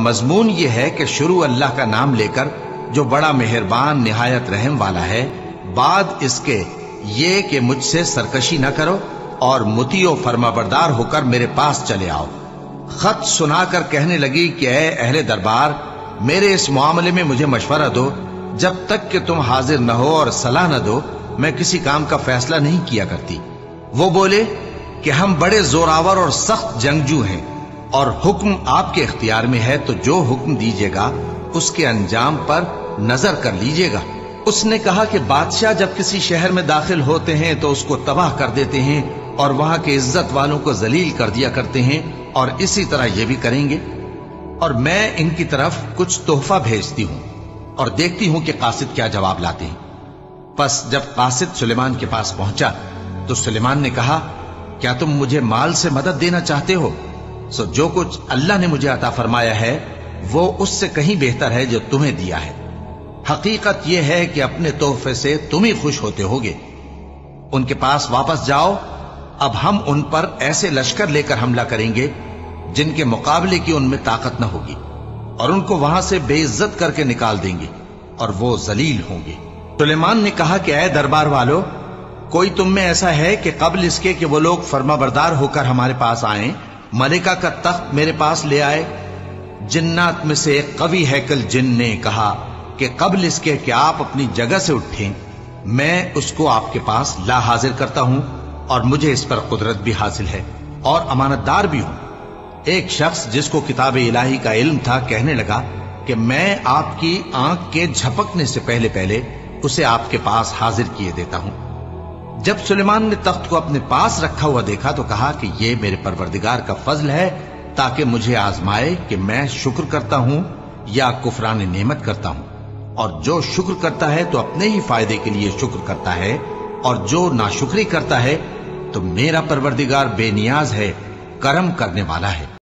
مضمون یہ ہے کہ شروع اللہ کا نام لے کر جو بڑا مہربان نہایت رحم والا ہے، بعد اس کے یہ کہ مجھ سے سرکشی نہ کرو اور مطیع و فرما بردار ہو کر میرے پاس چلے آؤ۔ خط سنا کر کہنے لگی کہ اے اہل دربار، میرے اس معاملے میں مجھے مشورہ دو، جب تک کہ تم حاضر نہ ہو اور صلاح نہ دو میں کسی کام کا فیصلہ نہیں کیا کرتی۔ وہ بولے کہ ہم بڑے زوراور اور سخت جنگجو ہیں، اور حکم آپ کے اختیار میں ہے، تو جو حکم دیجیے گا اس کے انجام پر نظر کر لیجیے گا۔ اس نے کہا کہ بادشاہ جب کسی شہر میں داخل ہوتے ہیں تو اس کو تباہ کر دیتے ہیں اور وہاں کے عزت والوں کو ذلیل کر دیا کرتے ہیں، اور اسی طرح یہ بھی کریں گے، اور میں ان کی طرف کچھ تحفہ بھیجتی ہوں اور دیکھتی ہوں کہ قاصد کیا جواب لاتے ہیں۔ پس جب قاصد سلیمان کے پاس پہنچا تو سلیمان نے کہا، کیا تم مجھے مال سے مدد دینا چاہتے ہو؟ سو جو کچھ اللہ نے مجھے عطا فرمایا ہے وہ اس سے کہیں بہتر ہے جو تمہیں دیا ہے۔ حقیقت یہ ہے کہ اپنے تحفے سے تم ہی خوش ہوتے ہوگے۔ ان کے پاس واپس جاؤ، اب ہم ان پر ایسے لشکر لے کر حملہ کریں گے جن کے مقابلے کی ان میں طاقت نہ ہوگی، اور ان کو وہاں سے بے عزت کر کے نکال دیں گے اور وہ ذلیل ہوں گے۔ سلیمان نے کہا کہ اے دربار والو، کوئی تم میں ایسا ہے کہ قبل اس کے کہ وہ لوگ فرما بردار ہو کر ہمارے پاس آئیں، ملکہ کا تخت میرے پاس لے آئے؟ جنات میں سے ایک قوی ہیکل جن نے کہا کہ قبل اس کے کہ آپ اپنی جگہ سے اٹھیں میں اس کو آپ کے پاس لا حاضر کرتا ہوں، اور مجھے اس پر قدرت بھی حاصل ہے اور امانت دار بھی ہوں۔ ایک شخص جس کو کتاب الہی کا علم تھا کہنے لگا کہ میں آپ کی آنکھ کے جھپکنے سے پہلے پہلے اسے آپ کے پاس حاضر کیے دیتا ہوں۔ جب سلیمان نے تخت کو اپنے پاس رکھا ہوا دیکھا تو کہا کہ یہ میرے پروردگار کا فضل ہے تاکہ مجھے آزمائے کہ میں شکر کرتا ہوں یا کفران نعمت کرتا ہوں، اور جو شکر کرتا ہے تو اپنے ہی فائدے کے لیے شکر کرتا ہے، اور جو ناشکری کرتا ہے تو میرا پروردگار بے نیاز ہے، کرم کرنے والا ہے۔